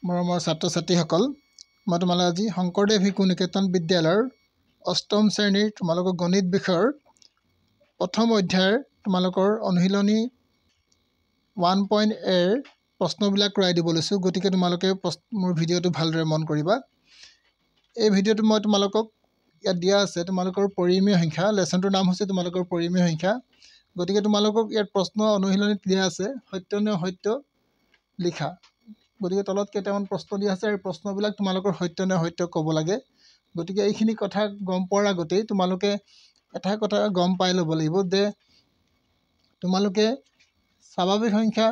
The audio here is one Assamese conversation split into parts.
মৰমৰ ছাত্ৰ ছাত্ৰীসকল, মই তোমালোক আজি শংকৰদেৱ শিশু নিকেতন বিদ্যালয়ৰ অষ্টম শ্ৰেণীৰ তোমালোকৰ গণিত বিষয়ৰ প্ৰথম অধ্যায়ৰ তোমালোকৰ অনুশীলনী 1.a প্ৰশ্নবিলাক কৰাই দিব লৈছোঁ। গতিকে তোমালোকে মোৰ ভিডিঅ'টো ভালদৰে মন কৰিবা। এই ভিডিঅ'টো মই তোমালোকক ইয়াত দিয়া আছে তোমালোকৰ পৰিমেয় সংখ্যা। লেচনটোৰ নাম হৈছে তোমালোকৰ পৰিমেয় সংখ্যা। গতিকে তোমালোকক ইয়াত প্ৰশ্ন অনুশীলনীত দিয়া আছে সত্য নে অসত্য লিখা। গতিকে তলত কেইটামান প্ৰশ্ন দিয়া আছে আৰু প্ৰশ্নবিলাক তোমালোকৰ সত্য নে অসত্য ক'ব লাগে। গতিকে এইখিনি কথা গম পোৱাৰ আগতেই তোমালোকে এটা কথা গম পাই ল'ব লাগিব যে তোমালোকে স্বাভাৱিক সংখ্যা,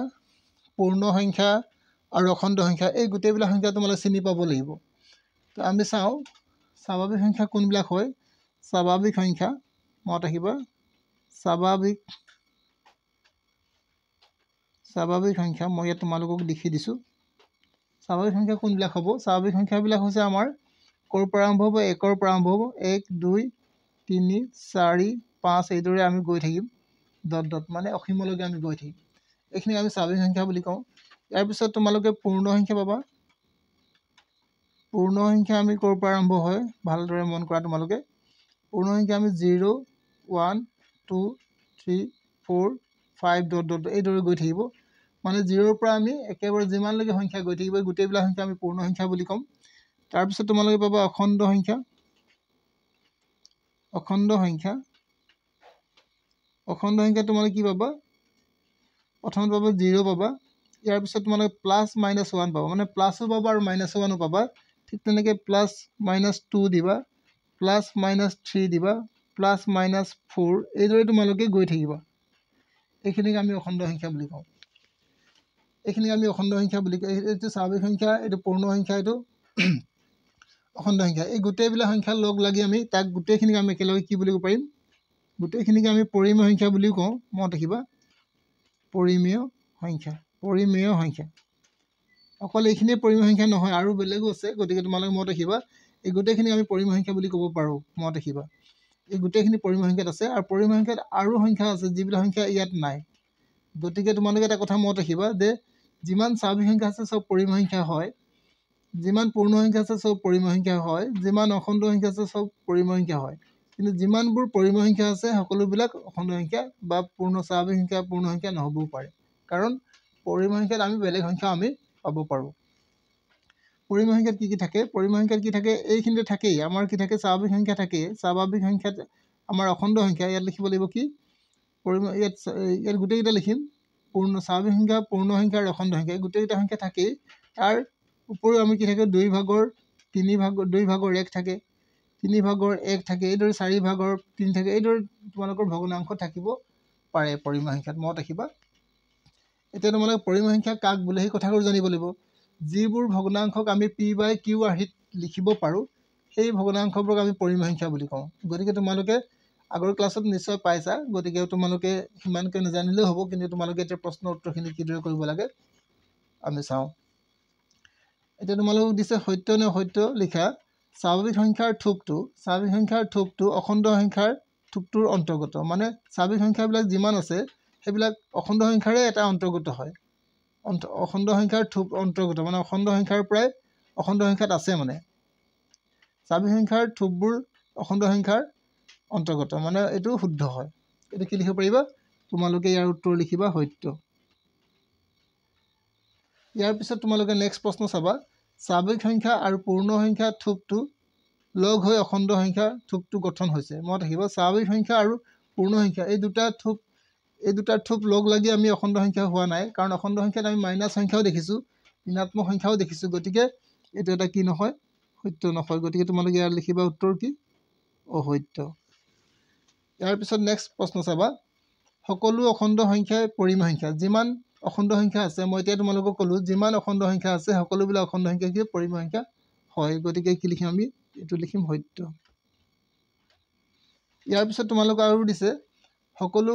পূৰ্ণ সংখ্যা আৰু অখণ্ড সংখ্যা এই গোটেইবিলাক সংখ্যা তোমালোকে চিনি পাব লাগিব। তো আমি চাওঁ স্বাভাৱিক সংখ্যা কোনবিলাক হয়। স্বাভাৱিক সংখ্যা মনত ৰাখিবা, স্বাভাৱিক সংখ্যা মই ইয়াত তোমালোকক লিখি দিছোঁ। স্বাভাৱিক সংখ্যা কোনবিলাক হ'ব? স্বাভাৱিক সংখ্যাবিলাক হৈছে আমাৰ ক'ৰ পৰা আৰম্ভ হ'ব? 1ৰ পৰা আৰম্ভ হ'ব। 1, 2, 3, 4, 5 এইদৰে আমি গৈ থাকিম। মানে অসীমলৈকে আমি গৈ থাকিম। এইখিনি আমি স্বাভাৱিক সংখ্যা বুলি কওঁ। ইয়াৰ পিছত তোমালোকে পূৰ্ণ সংখ্যা পাবা। পূৰ্ণ সংখ্যা আমি ক'ৰ পৰা আৰম্ভ হয় ভালদৰে মন কৰা তোমালোকে। পূৰ্ণ সংখ্যা আমি 0, 1, 2, 3, 4, 5 এইদৰে গৈ থাকিব। মানে 0ৰ পৰা আমি একেবাৰে যিমানলৈকে সংখ্যা গৈ থাকিব গোটেইবিলাক সংখ্যা আমি পূৰ্ণ সংখ্যা বুলি ক'ম। তাৰপিছত তোমালোকে পাবা অখণ্ড সংখ্যা। অখণ্ড সংখ্যা তোমালোকে কি পাবা? প্ৰথমত পাবা 0 পাবা। ইয়াৰ পিছত তোমালোকে +-1 পাবা। মানে প্লাছো পাবা আৰু -1ও পাবা। ঠিক তেনেকৈ +-2 দিবা, +-3 দিবা, +-4 এইদৰে তোমালোকে গৈ থাকিবা। এইখিনিক আমি অখণ্ড সংখ্যা বুলি কওঁ। এইটো স্বাভাৱিক সংখ্যা, এইটো পূৰ্ণ সংখ্যা, এইটো অখণ্ড সংখ্যা। এই গোটেইবিলাক সংখ্যা লগ লাগি আমি তাক গোটেইখিনিক আমি একেলগে কি বুলি ক'ব পাৰিম? গোটেইখিনিক আমি পৰিমেয় সংখ্যা বুলিও কওঁ। মনত ৰাখিবা, পৰিমেয় সংখ্যা। অকল এইখিনিয়ে পৰিমেয় সংখ্যা নহয়, আৰু বেলেগো আছে। গতিকে তোমালোকে মনত ৰাখিবা এই গোটেইখিনিক আমি পৰিমেয় সংখ্যা বুলি ক'ব পাৰোঁ। মনত ৰাখিবা এই গোটেইখিনি পৰিমেয় সংখ্যাত আছে। আৰু পৰিমেয় সংখ্যাত আৰু সংখ্যা আছে যিবিলাক সংখ্যা ইয়াত নাই। গতিকে তোমালোকে এটা কথা মনত ৰাখিবা যে যিমান স্বাভাৱিক সংখ্যা আছে চব পৰিমেয় সংখ্যা হয়, যিমান পূৰ্ণ সংখ্যা আছে চব পৰিমেয় সংখ্যা হয়, যিমান অখণ্ড সংখ্যা আছে চব পৰিমেয় সংখ্যা হয়। কিন্তু যিমানবোৰ পৰিমেয় সংখ্যা আছে সকলোবিলাক অখণ্ড সংখ্যা বা স্বাভাৱিক সংখ্যা পূৰ্ণ সংখ্যা নহ'বও পাৰে। কাৰণ পৰিমেয় সংখ্যাত আমি বেলেগ সংখ্যা আমি পাব পাৰোঁ। পৰিমেয় সংখ্যাত কি থাকে? পৰিমেয় সংখ্যাত কি থাকে? এইখিনিতে থাকেই আমাৰ কি থাকে? স্বাভাৱিক সংখ্যা থাকেই। স্বাভাৱিক সংখ্যাত আমাৰ অখণ্ড সংখ্যা ইয়াত লিখিব লাগিব কি? পৰিমেয় ইয়াত গোটেইকেইটা লিখিম। স্বাভাৱিক সংখ্যা, পূৰ্ণ সংখ্যা আৰু অখণ্ড সংখ্যা এই গোটেইকেইটা সংখ্যা থাকেই। তাৰ উপৰিও আমি কি থাকে? 2 ভাগৰ 1 থাকে, 3 ভাগৰ 1 থাকে, এইদৰে 4 ভাগৰ 3 থাকে। এইদৰে তোমালোকৰ ভগ্নাংশ থাকিব পাৰে পৰিমেয় সংখ্যাত। মনত ৰাখিবা। এতিয়া তোমালোকে পৰিমেয় সংখ্যা কাক বোলে সেই কথাবোৰ জানিব লাগিব। যিবোৰ ভগ্নাংশক আমি p/q আৰ্হিত লিখিব পাৰোঁ সেই ভগ্নাংশবোৰক আমি পৰিমেয় সংখ্যা বুলি কওঁ। গতিকে তোমালোকে আগৰ ক্লাছত নিশ্চয় পাইছা। গতিকে তোমালোকে সিমানকৈ নাজানিলেও হ'ব। কিন্তু তোমালোকে এতিয়া প্ৰশ্ন উত্তৰখিনি কিদৰে কৰিব লাগে আমি চাওঁ। এতিয়া তোমালোকক দিছে সত্য নে অসত্য লিখা। স্বাভাৱিক সংখ্যাৰ থোপটো অখণ্ড সংখ্যাৰ থোপটোৰ অন্তৰ্গত। মানে স্বাভাৱিক সংখ্যাবিলাক যিমান আছে সেইবিলাক অখণ্ড সংখ্যাৰে এটা অন্তৰ্গত হয়। অখণ্ড সংখ্যাৰ থোপ অন্তৰ্গত মানে অখণ্ড সংখ্যাৰ পৰাই অখণ্ড সংখ্যাত আছে। মানে স্বাভাৱিক সংখ্যাৰ থোপবোৰ অখণ্ড সংখ্যাৰ অন্তৰ্গত, মানে এইটো শুদ্ধ হয়। এইটো কি লিখিব পাৰিবা? তোমালোকে ইয়াৰ উত্তৰ লিখিবা সত্য। ইয়াৰ পিছত তোমালোকে নেক্সট প্ৰশ্ন চাবা। স্বাভাৱিক সংখ্যা আৰু পূৰ্ণ সংখ্যা থোপটো লগ হৈ অখণ্ড সংখ্যা থোপটো গঠন হৈছে। মনত ৰাখিব, স্বাভাৱিক সংখ্যা আৰু পূৰ্ণ সংখ্যা এই দুটাৰ থোপ লগ লাগি আমি অখণ্ড সংখ্যা হোৱা নাই। কাৰণ অখণ্ড সংখ্যাত আমি মাইনাছ সংখ্যাও দেখিছোঁ, ঋণাত্মক সংখ্যাও দেখিছোঁ। গতিকে এইটো এটা কি নহয়? সত্য নহয়। গতিকে তোমালোকে ইয়াৰ লিখিবা উত্তৰ কি? অসত্য। ইয়াৰ পিছত নেক্সট প্ৰশ্ন চাবা। সকলো অখণ্ড সংখ্যাই পৰিমেয় সংখ্যা। যিমান অখণ্ড সংখ্যা আছে, মই এতিয়া তোমালোকক ক'লোঁ যিমান অখণ্ড সংখ্যা আছে সকলোবিলাক অখণ্ড সংখ্যা কি পৰিমেয় সংখ্যা হয়। গতিকে কি লিখিম আমি? এইটো লিখিম সত্য। ইয়াৰ পিছত তোমালোকক আৰু দিছে সকলো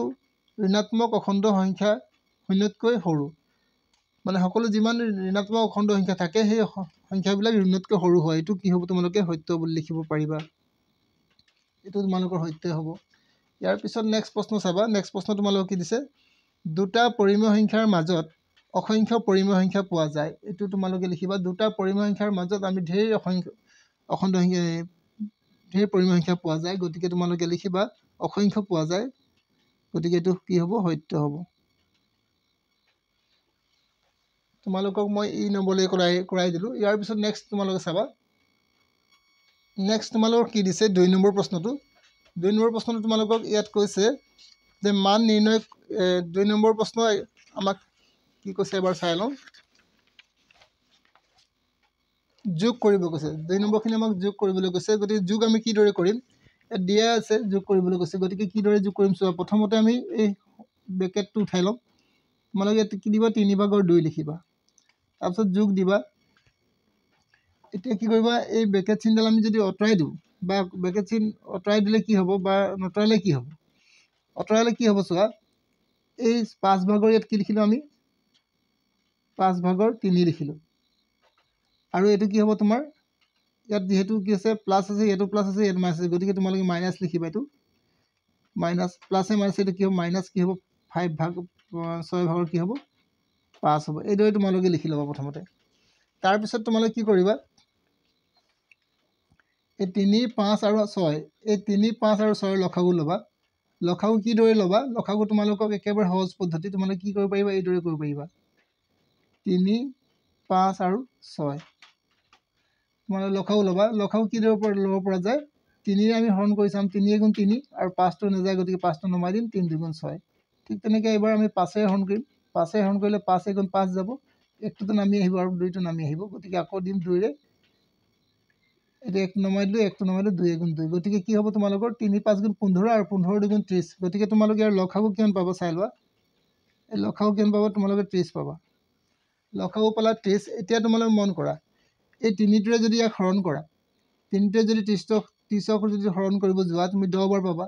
ঋণাত্মক অখণ্ড সংখ্যা শূন্যতকৈ সৰু। মানে সকলো যিমান ঋণাত্মক অখণ্ড সংখ্যা থাকে সেই সংখ্যাবিলাক ঋণতকৈ সৰু হয়। এইটো কি হ'ব? তোমালোকে সত্য বুলি লিখিব পাৰিবা। এইটো তোমালোকৰ সত্য হ'ব। ইয়াৰ পিছত নেক্সট প্ৰশ্ন চাবা। নেক্সট প্ৰশ্ন তোমালোকক কি দিছে? দুটা পৰিমেয় সংখ্যাৰ মাজত অসংখ্য পৰিমেয় সংখ্যা পোৱা যায় এইটো তোমালোকে লিখিবা দুটা পৰিমেয় সংখ্যাৰ মাজত আমি ঢেৰ অখণ্ড সংখ্যা ঢেৰ পৰিমেয় সংখ্যা পোৱা যায় গতিকে তোমালোকে লিখিবা অসংখ্য পোৱা যায় গতিকে এইটো কি হ'ব সত্য হ'ব তোমালোকক মই ই নম্বৰলৈ কৰাই দিলোঁ ইয়াৰ পিছত নেক্সট তোমালোকে চাবা নেক্সট তোমালোকৰ কি দিছে 2 নম্বৰ প্ৰশ্নটো 2 নম্বৰ প্ৰশ্নটো তোমালোকক ইয়াত কৈছে যে মান নিৰ্ণয় 2 নম্বৰ প্ৰশ্ন আমাক কি কৈছে এবাৰ চাই লওঁ যোগ কৰিব কৈছে 2 নম্বৰখিনি আমাক যোগ কৰিবলৈ কৈছে গতিকে যোগ আমি কিদৰে কৰিম ইয়াত দিয়া আছে যোগ কৰিবলৈ কৈছে গতিকে কিদৰে যোগ কৰিম চোৱা প্ৰথমতে আমি এই ব্ৰেকেটটো উঠাই লওঁ তোমালোকে ইয়াত কি দিবা 3/2 লিখিবা তাৰপিছত যোগ দিবা এতিয়া কি কৰিবা এই ব্ৰেকেট চিনডাল আমি যদি অতৰাই দিওঁ বা ব্ৰেকেট চিন অতৰাই দিলে কি হ'ব বা নতৰালে কি হ'ব অতৰালে কি হ'ব চোৱা এই 5/2 ইয়াত কি লিখিলোঁ আমি 5/3 লিখিলোঁ আৰু এইটো কি হ'ব তোমাৰ ইয়াত যেহেতু কি আছে প্লাছ আছে ইয়াতো প্লাছ আছে ইয়াত মাইনাছ আছে গতিকে তোমালোকে মাইনাছ লিখিবা এইটো মাইনাছ প্লাছে মাইনাছ এইটো কি হ'ব মাইনাছ কি হ'ব 5/6 কি হ'ব 5 হ'ব এইদৰে তোমালোকে লিখি ল'বা প্ৰথমতে তাৰপিছত তোমালোকে কি কৰিবা এই 3 5 আৰু 6 এই 3 5 আৰু 6 লসাগু ল'বা লসাগু কিদৰে ল'বা লসাগু তোমালোকক একেবাৰে সহজ পদ্ধতি তোমালোকে কি কৰিব পাৰিবা এইদৰে কৰিব পাৰিবা 3 5 আৰু 6 তোমালোকে লসাগু ল'বা লসাগু কিদৰে ল'ব পৰা যায় 3 আমি হৰণ কৰি চাম 3 × 3 আৰু 5টো নাযায় গতিকে 5টো নমাই দিম 3 2 × 6 ঠিক তেনেকৈ এবাৰ আমি 5 হৰণ কৰিম 5 হৰণ কৰিলে 5 × 5 যাব 1টো নামি আহিব আৰু 2টো নামি আহিব গতিকে আকৌ দিম 2ৰে এটা 1 নমাই দিলোঁ 1টো নমাই দিলোঁ 2 × 2 গতিকে কি হ'ব তোমালোকৰ 3 5 × 15 আৰু 15 2 × 30 গতিকে তোমালোকে ইয়াৰ লসাগু কিমান পাবা চাই লোৱা এই লসাগু কিমান পাবা তোমালোকে 30 পাবা লসাগু পালা 30 এতিয়া তোমালোকে মন কৰা এই 3টোৰে যদি ইয়াক হৰণ কৰা 3টোৱে যদি 30ক যদি হৰণ কৰিব যোৱা তুমি 10 বাৰ পাবা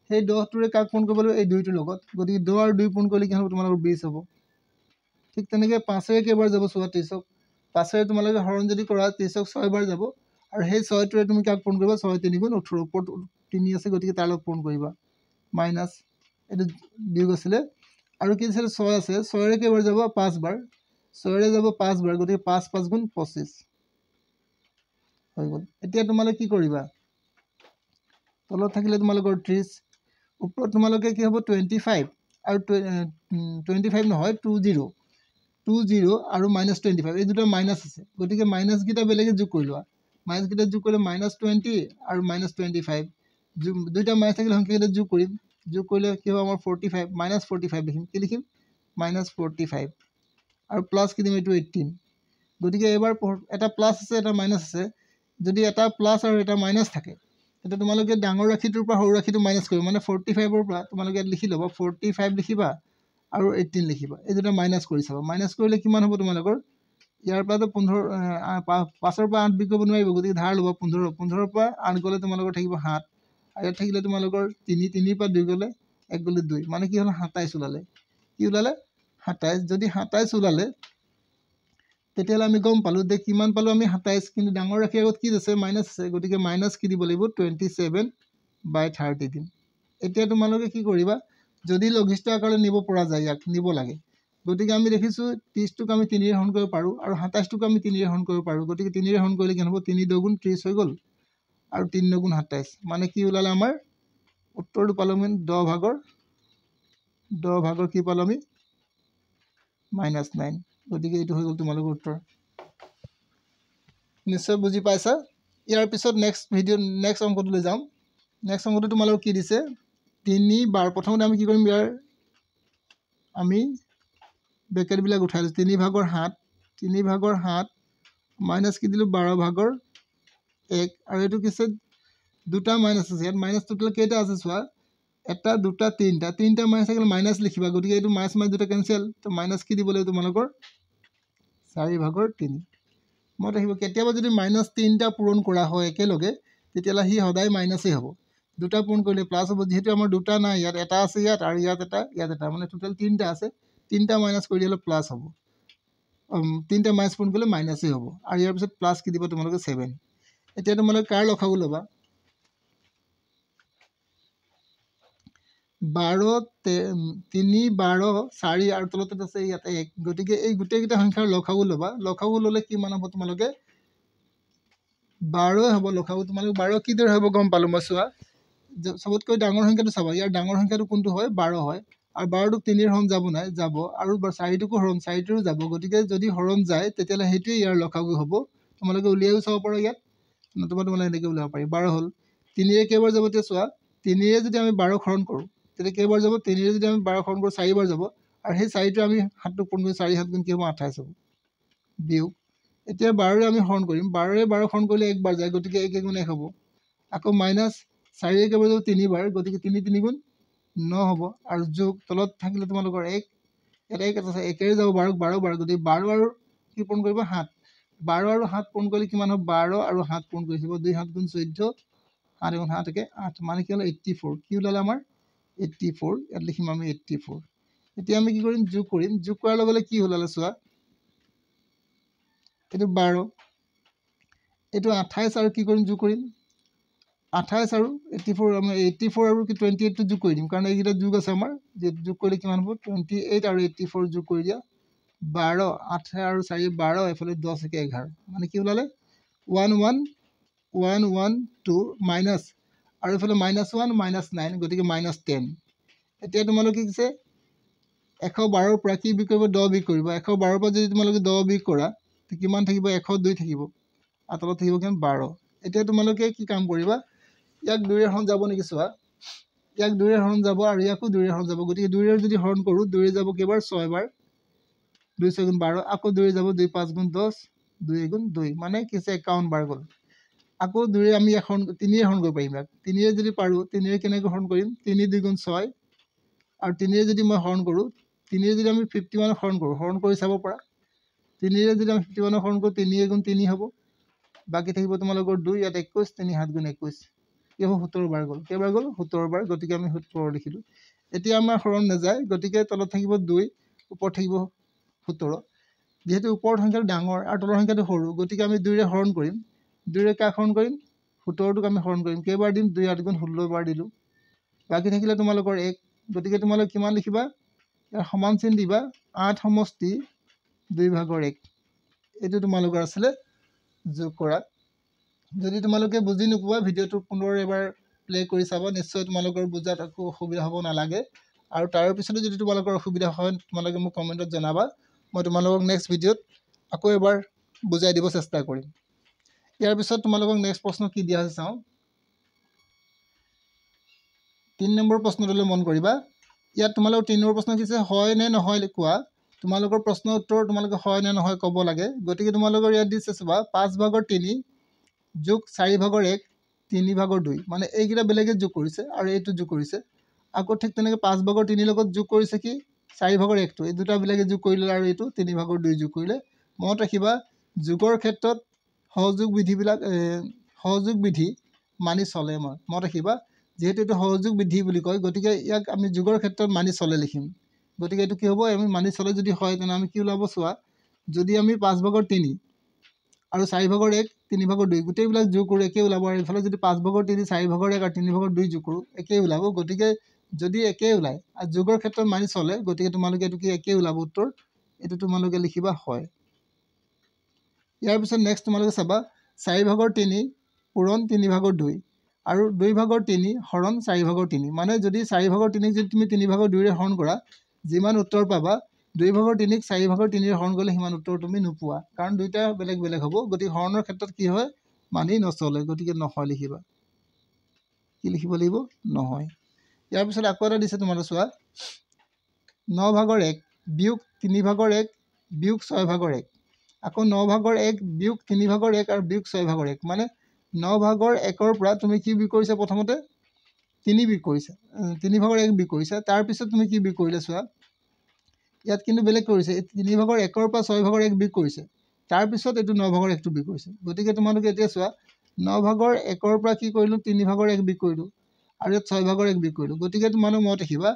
সেই 10টোৰে কাক পোন কৰিব লাগিব এই 2টোৰ লগত গতিকে 10 আৰু 2 পোন কৰিলে কি হ'ব তোমালোকৰ 20 হ'ব ঠিক তেনেকৈ 5ৰে কেইবাৰ যাব চোৱা 30ক 5ৰে তোমালোকে হৰণ যদি কৰা 30ক 6 বাৰ যাব আৰু সেই 6টোৰে তুমি কাক পোন কৰিবা 6 3 × 18 ওপৰত 3 আছে গতিকে তাৰ লগত পোন কৰিবা মাইনাছ এইটো বিয়োগ আছিলে আৰু কি আছিলে 6 আছে 6ৰে কেইবাৰ যাব 5 বাৰ 6ৰে যাব 5 বাৰ গতিকে 5 5 × 25 হৈ গ'ল এতিয়া তোমালোকে কি কৰিবা তলত থাকিলে তোমালোকৰ 30 ওপৰত তোমালোকে কি হ'ব 25 আৰু 25 নহয় 20 আৰু -25 এই দুটা মাইনাছ আছে গতিকে মাইনাছকেইটা বেলেগে যোগ কৰি লোৱা মাইনাছকেইটা যোগ কৰিলে -20 আৰু -25 দুইটা মাইনাছ থাকিলে সংখ্যাকেইটা যোগ কৰিম যোগ কৰিলে কি হ'ব আমাৰ 45 -45 লিখিম কি লিখিম -45 আৰু প্লাছ কি দিম এইটো 18 গতিকে এবাৰ এটা প্লাছ আছে এটা মাইনাছ আছে যদি এটা প্লাছ আৰু এটা মাইনাছ থাকে তেতিয়া তোমালোকে ডাঙৰ ৰাশিটোৰ পৰা সৰু ৰাশিটো মাইনাছ কৰিবা মানে 45ৰ পৰা তোমালোকে ইয়াত লিখি ল'বা 45 লিখিবা আৰু 18 লিখিবা এই দুটা মাইনাছ কৰি চাবা মাইনাছ কৰিলে কিমান হ'ব তোমালোকৰ ইয়াৰ পৰাতো 15 5ৰ পৰা 8 বিয়োগ কৰিব নোৱাৰিব গতিকে ধাৰ ল'বা 15ৰ পৰা 8 গ'লে তোমালোকৰ থাকিব 7 আৰু ইয়াত থাকিলে তোমালোকৰ 3 পৰা 2 গ'লে 1 গ'লে 2 মানে কি হ'ল 27 ওলালে কি ওলালে 27 যদি 27 ওলালে তেতিয়াহ'লে আমি গম পালোঁ যে কিমান পালোঁ আমি 27 কিন্তু ডাঙৰ ৰাশিৰ আগত কি আছে মাইনাছ আছে গতিকে মাইনাছ কি দিব লাগিব 27/30 দিম এতিয়া তোমালোকে কি কৰিবা যদি লঘিষ্ঠ আকাৰলৈ নিব পৰা যায় ইয়াক নিব লাগে গতিকে আমি দেখিছোঁ 30টোক আমি 3ৰে হৰণ কৰিব পাৰোঁ আৰু 27টোক আমি 3ৰে হৰণ কৰিব পাৰোঁ গতিকে 3ৰে হৰণ কৰিলে কি হ'ব 3 2 × 30 হৈ গ'ল আৰু 3 9 × 27 মানে কি ওলালে আমাৰ উত্তৰটো পালোঁ আমি 10 কি পালোঁ আমি -9 গতিকে এইটো হৈ গ'ল তোমালোকৰ উত্তৰ নিশ্চয় বুজি পাইছা ইয়াৰ পিছত নেক্সট অংকটোলৈ যাম নেক্সট অংকটো তোমালোকক কি দিছে 3 বাৰ প্ৰথমতে আমি কি কৰিম ইয়াৰ আমি ব্ৰেকেটবিলাক উঠাই লৈছোঁ 3/7 মাইনাছ কি দিলোঁ 12/1 আৰু এইটো কি আছে দুটা মাইনাছ আছে ইয়াত মাইনাছ টোটেল কেইটা আছে চোৱা এটা দুটা তিনিটা মাইনাছ থাকিলে মাইনাছ লিখিবা গতিকে এইটো মাইনাছ দুটা কেঞ্চেল তো মাইনাছ কি দিব লাগিব তোমালোকৰ 4/3 মনত ৰাখিব কেতিয়াবা যদি -3টা পূৰণ কৰা হয় একেলগে তেতিয়াহ'লে সি সদায় মাইনাছেই হ'ব দুটা পূৰণ কৰিলে প্লাছ হ'ব যিহেতু আমাৰ দুটা নাই ইয়াত এটা আছে ইয়াত আৰু ইয়াত এটা মানে টোটেল 3টা আছে 3টা মাইনাছ কৰি দিলে প্লাছ হ'ব 3টা মাইনাছ পূৰণ কৰিলে মাইনাছেই হ'ব আৰু ইয়াৰ পিছত প্লাছ কি দিব তোমালোকে 7 এতিয়া তোমালোকে কাৰ লসাগু ল'বা 12 3 12 4 আৰু তলতে আছে ইয়াতে 1 গতিকে এই গোটেইকেইটা সংখ্যাৰ লসাগু ল'বা লসাগু ল'লে কিমান হ'ব তোমালোকে 12 হ'ব লসাগু তোমালোকে 12 কিদৰে হ'ব গম পালো মই চোৱা সবতকৈ ডাঙৰ সংখ্যাটো চাবা ইয়াৰ ডাঙৰ সংখ্যাটো কোনটো হয় 12 হয় আৰু 12টোক 3 ৰ হৰণ যাব নাই যাব আৰু 4টোকো হৰণ 4টোৰো যাব গতিকে যদি হৰণ যায় তেতিয়ালে হেইটোৱে ইয়াৰ লসাগু হ'ব তোমালোকে উলিয়াইও চাব পাৰা ইয়াত নতুবা তোমালোকে এনেকৈ উলিয়াব পাৰি 12 হ'ল 3 ৰে কেইবাৰ যাব তেতিয়া চোৱা 3 ৰে যদি আমি 12 হৰণ কৰোঁ তেতিয়া কেইবাৰ যাব 3 ৰে যদি আমি 12 হৰণ কৰোঁ 4 বাৰ যাব আৰু সেই 4টো আমি 7টোক পূৰণ কৰি 4 7 গুণ কি হ'ব 28 হ'ব বিয়োগ এতিয়া 12 ৰে আমি হৰণ কৰিম 12 ৰে 12 হৰণ কৰিলে একবাৰ যায় গতিকে 1 গুণ 1 হ'ব আকৌ মাইনাছ 4 ৰে কেইবাৰ যাব 3 বাৰ গতিকে 3 3 গুণ 9 হ'ব আৰু যোগ তলত থাকিলে তোমালোকৰ 1 এটা 1 আছে 1 ৰে যাব 12 12 বাৰ গতিকে 12 আৰু কি পূৰণ কৰিব 7 12 আৰু 7 পূৰণ কৰিলে কিমান হ'ব 12 আৰু 7 পূৰণ কৰি দিব 2 7 গুণ 14 7 গুণ 7 একে 8 মানে কি হ'ল 84 কি ওলালে আমাৰ 84 ইয়াত লিখিম আমি 84 এতিয়া আমি কি কৰিম যোগ কৰাৰ লগে লগে কি ওলালে চোৱা এইটো 12 এইটো 28 আৰু কি কৰিম যোগ কৰিম 28 আৰু 84 আমি 84 আৰু কি 28 টো যোগ কৰি দিম কাৰণ এইকেইটা যোগ আছে আমাৰ যে যোগ কৰিলে কিমান হ'ব 28 আৰু 84 যোগ কৰি দিয়া 12 8 আৰু 4 12 এফালে 10 একে 11 মানে কি ওলালে 11112 মাইনাছ আৰু এফালে -1 -9 গতিকে -10 এতিয়া তোমালোকে কি কৈছে 112 ৰ পৰা কি বিয়োগ কৰিব 10 বিয়োগ কৰিব 112 ৰ পৰা যদি তোমালোকে 10 বিয়োগ কৰা তে কিমান থাকিব 102 থাকিব আৰু তলত থাকিব কিমান 12 এতিয়া তোমালোকে কি কাম কৰিবা ইয়াক 2 ৰে হৰণ যাব নেকি চোৱা ইয়াক 2 ৰে হৰণ যাব আৰু ইয়াকো 2 ৰে হৰণ যাব গতিকে 2 ৰে যদি হৰণ কৰোঁ 2 ৰে যাব কেইবাৰ 6 বাৰ 2 6 গুণ 12 আকৌ 2 ৰে যাব 2 5 গুণ 10 2 গুণ 2 মানে কি হৈছে 51 বাৰ গ'ল আকৌ 2 ৰে আমি এখন 3 ৰে হৰণ কৰিব পাৰিম 3 ৰে যদি পাৰোঁ 3 ৰে কেনেকৈ হৰণ কৰিম 3 2 গুণ 6 আৰু 3 ৰে যদি মই হৰণ কৰোঁ 3 ৰে যদি আমি 51 হৰণ কৰোঁ হৰণ কৰি চাব পাৰা 3 ৰে যদি আমি 51 হৰণ কৰোঁ 3 গুণ 3 হ'ব বাকি থাকিব তোমালোকৰ 2 ইয়াত 21 3 7 গুণ 21 কি হ'ব 17 বাৰ গ'ল কেইবাৰ গ'ল 17 বাৰ গতিকে আমি 17 লিখিলোঁ এতিয়া আমাৰ হৰণ নাযায় গতিকে তলত থাকিব 2 ওপৰত থাকিব 17 যেহেতু ওপৰৰ সংখ্যাটো ডাঙৰ আৰু তলৰ সংখ্যাটো সৰু গতিকে আমি 2 ৰে হৰণ কৰিম 2 ৰে কাক হৰণ কৰিম 17টোক আমি হৰণ কৰিম কেইবাৰ দিম 2 8 গুণ 16 বাৰ দিলোঁ বাকি থাকিলে তোমালোকৰ 1 গতিকে তোমালোকে কিমান লিখিবা ইয়াৰ সমান চিন দিবা 8 সমষ্টি 2/1 এইটো তোমালোকৰ আছিলে যোগ কৰা যদি তোমালোকে বুজি নোপোৱা ভিডিঅ'টো পুনৰ এবাৰ প্লে কৰি চাবা নিশ্চয় তোমালোকৰ বুজাত একো অসুবিধা হ'ব নালাগে আৰু তাৰ পিছতো যদি তোমালোকৰ অসুবিধা হয় তোমালোকে মোক কমেণ্টত জনাবা মই তোমালোকক নেক্সট ভিডিঅ'ত আকৌ এবাৰ বুজাই দিব চেষ্টা কৰিম ইয়াৰ পিছত তোমালোকক নেক্সট প্ৰশ্ন কি দিয়া আছে চাওঁ 3 নম্বৰ প্ৰশ্নটোলৈ মন কৰিবা ইয়াত তোমালোকৰ 3 নম্বৰ প্ৰশ্ন কিছে হয় নে নহয় কোৱা তোমালোকৰ প্ৰশ্নৰ উত্তৰ তোমালোকে হয় নে নহয় ক'ব লাগে গতিকে তোমালোকৰ ইয়াত দিছে চাবা 5/3 যোগ 4/1 3/2 মানে এইকেইটা বেলেগে যোগ কৰিছে আৰু এইটো যোগ কৰিছে আকৌ ঠিক তেনেকৈ 5/3 লগত যোগ কৰিছে কি 4/1 টো এই দুটা বেলেগে যোগ কৰিলে আৰু এইটো 3/2 যোগ কৰিলে মনত ৰাখিবা যোগৰ ক্ষেত্ৰত সহযোগ বিধি মানি চলে মনত ৰাখিবা যেহেতু এইটো সহযোগ বিধি বুলি কয় গতিকে ইয়াক আমি যোগৰ ক্ষেত্ৰত মানি চলে লিখিম গতিকে এইটো কি হ'ব আমি মানি চলে যদি হয় তেনে আমি কি ওলাব চোৱা যদি আমি 5/3 আৰু 4/1 3/2 গোটেইবিলাক যোগ কৰোঁ একে ওলাব আৰু ইফালে যদি 5/3 4/1 আৰু 3/2 যোগ কৰোঁ একে ওলাব গতিকে যদি একে ওলায় আৰু যোগৰ ক্ষেত্ৰত মানি চলে গতিকে তোমালোকে এইটো কি একে ওলাব উত্তৰ এইটো তোমালোকে লিখিবা হয় ইয়াৰ পিছত নেক্সট তোমালোকে চাবা 4/3 পূৰণ 3/2 আৰু 2/3 হৰণ 4/3 মানে যদি 4/3 যদি তুমি 3/2 ৰে হৰণ কৰা যিমান উত্তৰ পাবা 2/3 4/3 ৰে হৰণ কৰিলে সিমান উত্তৰ তুমি নোপোৱা কাৰণ দুইটা বেলেগ বেলেগ হ'ব গতিকে হৰণৰ ক্ষেত্ৰত কি হয় মানি নচলে গতিকে নহয় লিখিবা কি লিখিব লাগিব নহয় ইয়াৰ পিছত আকৌ এটা দিছে তোমালোকে চোৱা 9/1 বিয়োগ 3/1 বিয়োগ 6/1 আকৌ 9/1 বিয়োগ 3/1 আৰু বিয়োগ 6/1 মানে 9/1 পৰা তুমি কি বিয়োগ কৰিছা প্ৰথমতে 3 বিয়োগ কৰিছা 3/1 বিয়োগ কৰিছা তাৰ পিছত তুমি কি বিয়োগ কৰিলে চোৱা ইয়াত কিন্তু বেলেগ কৰিছে 3/1 পৰা 6/1 বিয়োগ কৰিছে তাৰ পিছত এইটো 9/1 টো বিয়োগ কৰিছে গতিকে তোমালোকে এতিয়া চোৱা 9/1 পৰা কি কৰিলোঁ 3/1 বিয়োগ কৰিলোঁ আৰু ইয়াত 6/1 বিয়োগ কৰিলোঁ গতিকে তোমালোক মনত ৰাখিবা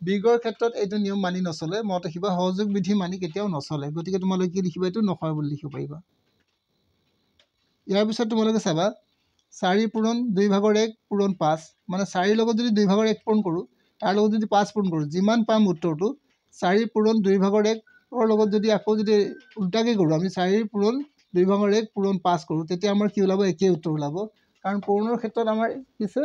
বিয়োগৰ ক্ষেত্ৰত এইটো নিয়ম মানি নচলে মনত ৰাখিবা সহযোগ বিধি মানি কেতিয়াও নচলে গতিকে তোমালোকে কি লিখিবা এইটো নহয় বুলি লিখিব পাৰিবা ইয়াৰ পিছত তোমালোকে চাবা 4 পূৰণ 2/1 পূৰণ 5 মানে 4 লগত যদি 2/1 পূৰণ কৰোঁ তাৰ লগত যদি 5 পূৰণ কৰোঁ যিমান পাম উত্তৰটো 4 পূৰণ 2/1 লগত যদি আকৌ যদি উল্টাকৈ কৰোঁ আমি 4 পূৰণ 2/1 পূৰণ 5 কৰোঁ তেতিয়া আমাৰ কি ওলাব একেই উত্তৰ ওলাব কাৰণ পূৰণৰ ক্ষেত্ৰত আমাৰ কিছু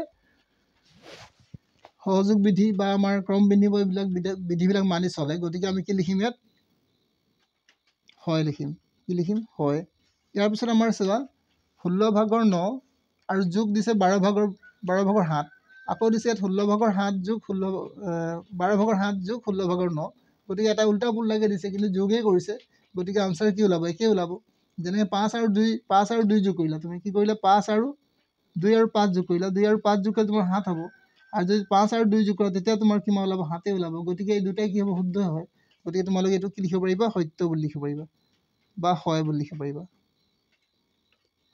সহযোগ বিধি বা আমাৰ ক্ৰম বিনিময়বিলাক বিধিবিলাক মানি চলে গতিকে আমি কি লিখিম ইয়াত হয় লিখিম কি লিখিম হয় ইয়াৰ পিছত আমাৰ চোৱা 16/9 আৰু যোগ দিছে 12/7 আকৌ দিছে ইয়াত 16/7 যোগ 12/7 যোগ 16/9 গতিকে এটা উল্টা পুল্টাকৈ দিছে কিন্তু যোগেই কৰিছে গতিকে আনচাৰ কি ওলাব একেই ওলাব যেনেকৈ 5 আৰু 2 যোগ কৰিলা তুমি কি কৰিলা 5 আৰু 2 আৰু 5 যোগ কৰিলা 2 আৰু 5 যোগ কৰিলে তোমাৰ 7 হ'ব আৰু যদি 5 আৰু 2 যোগ কৰা তেতিয়া তোমাৰ কিমান ওলাব 7 ওলাব গতিকে এই দুটাই কি হ'ব শুদ্ধ হয় গতিকে তোমালোকে এইটো কি লিখিব পাৰিবা সত্য বুলি লিখিব পাৰিবা বা হয় বুলি লিখিব পাৰিবা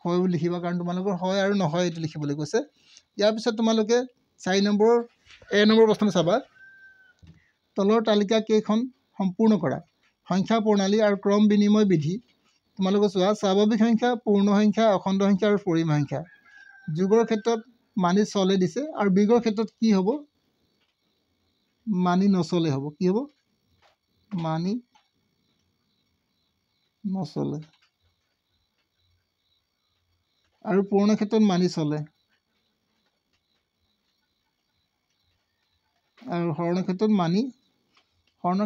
হয় বুলি লিখিবা কাৰণ তোমালোকৰ হয় আৰু নহয় এইটো লিখিবলৈ কৈছে ইয়াৰ পিছত তোমালোকে 4 নম্বৰ প্ৰশ্ন চাবা তলৰ তালিকা কেইখন সম্পূৰ্ণ কৰা সংখ্যা প্ৰণালী আৰু ক্ৰম বিনিময় বিধি তোমালোকে চোৱা স্বাভাৱিক সংখ্যা পূৰ্ণ সংখ্যা অখণ্ড সংখ্যা আৰু পৰিম সংখ্যা যোগৰ ক্ষেত্ৰত মানি চলে দিছে আৰু বিয়োগৰ ক্ষেত্ৰত কি হ'ব মানি নচলে হ'ব কি হ'ব মানি নচলে আৰু পূৰ্ণ ক্ষেত্ৰত মানি চলে আৰু হৰণৰ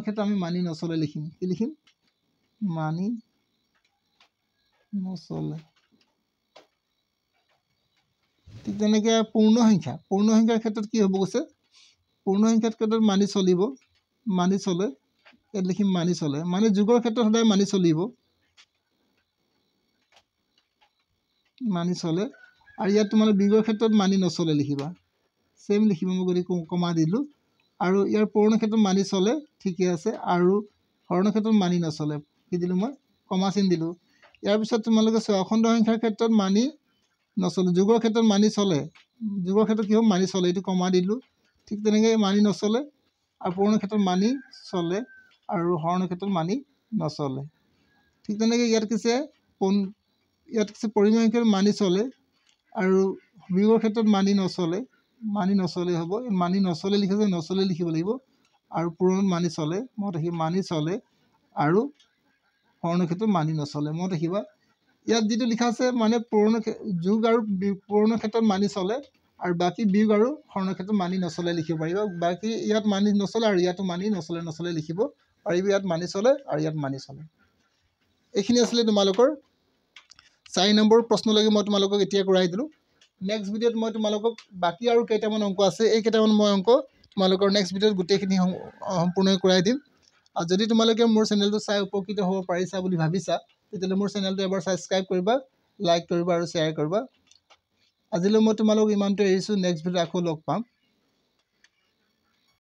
ক্ষেত্ৰত আমি মানি নচলে লিখিম কি লিখিম মানি নচলে ঠিক তেনেকৈ পূৰ্ণ সংখ্যাৰ ক্ষেত্ৰত কি হ'ব কৈছে পূৰ্ণ সংখ্যাৰ ক্ষেত্ৰত মানি চলে ইয়াত লিখিম মানি চলে মানে যোগৰ ক্ষেত্ৰত সদায় মানি চলিব মানি চলে আৰু ইয়াত তোমালোকে বিয়োগৰ ক্ষেত্ৰত মানি নচলে লিখিবা চেম লিখিবা মই গতিকে কমা দিলোঁ আৰু ইয়াৰ পূৰ্ণ ক্ষেত্ৰত মানি চলে ঠিকে আছে আৰু হৰণৰ ক্ষেত্ৰত মানি নচলে কি দিলোঁ মই কমা চিন দিলোঁ ইয়াৰ পিছত তোমালোকে চোৱা অখণ্ড সংখ্যাৰ ক্ষেত্ৰত মানি নচলে যোগৰ ক্ষেত্ৰত মানি চলে যোগৰ ক্ষেত্ৰত কি হ'ব মানি চলে এইটো কমা দিলোঁ ঠিক তেনেকৈ মানি নচলে আৰু পূৰ্ণ ক্ষেত্ৰত মানি চলে আৰু হৰণৰ ক্ষেত্ৰত মানি নচলে ঠিক তেনেকৈ ইয়াত কৈছে পৰিমেয় ক্ষেত্ৰত মানি চলে আৰু বিয়োগৰ ক্ষেত্ৰত মানি নচলে হ'ব মানি নচলে লিখিছে নচলে লিখিব লাগিব আৰু পূৰণত মানি চলে মনত ৰাখিবা মানি চলে আৰু হৰণৰ ক্ষেত্ৰত মানি নচলে মনত ৰাখিবা ইয়াত যিটো লিখা আছে মানে যোগ আৰু পূৰণৰ ক্ষেত্ৰত মানি চলে আৰু বাকী বিয়োগ আৰু হৰণৰ ক্ষেত্ৰত মানি নচলে লিখিব পাৰিবা বাকী ইয়াত মানি নচলে আৰু ইয়াতো মানি নচলে লিখিব পাৰিব ইয়াত মানি চলে আৰু ইয়াত মানি চলে এইখিনি আছিলে তোমালোকৰ 4 নম্বৰ প্ৰশ্নলৈকে মই তোমালোকক এতিয়া কৰাই দিলোঁ নেক্সট ভিডিঅ'ত মই তোমালোকক বাকী আৰু কেইটামান অংক আছে এই কেইটামান মই অংক তোমালোকৰ নেক্সট ভিডিঅ'ত গোটেইখিনি সম্পূৰ্ণ কৰাই দিম আৰু যদি তোমালোকে মোৰ চেনেলটো চাই উপকৃত হ'ব পাৰিছা বুলি ভাবিছা তেতিয়াহ'লে মোৰ চেনেলটো এবাৰ ছাবস্ক্ৰাইব কৰিবা লাইক কৰিবা আৰু শ্বেয়াৰ কৰিবা আজিলৈ মই তোমালোকক ইমানটো এৰিছোঁ নেক্সট ভিডিঅ'ত আকৌ লগ পাম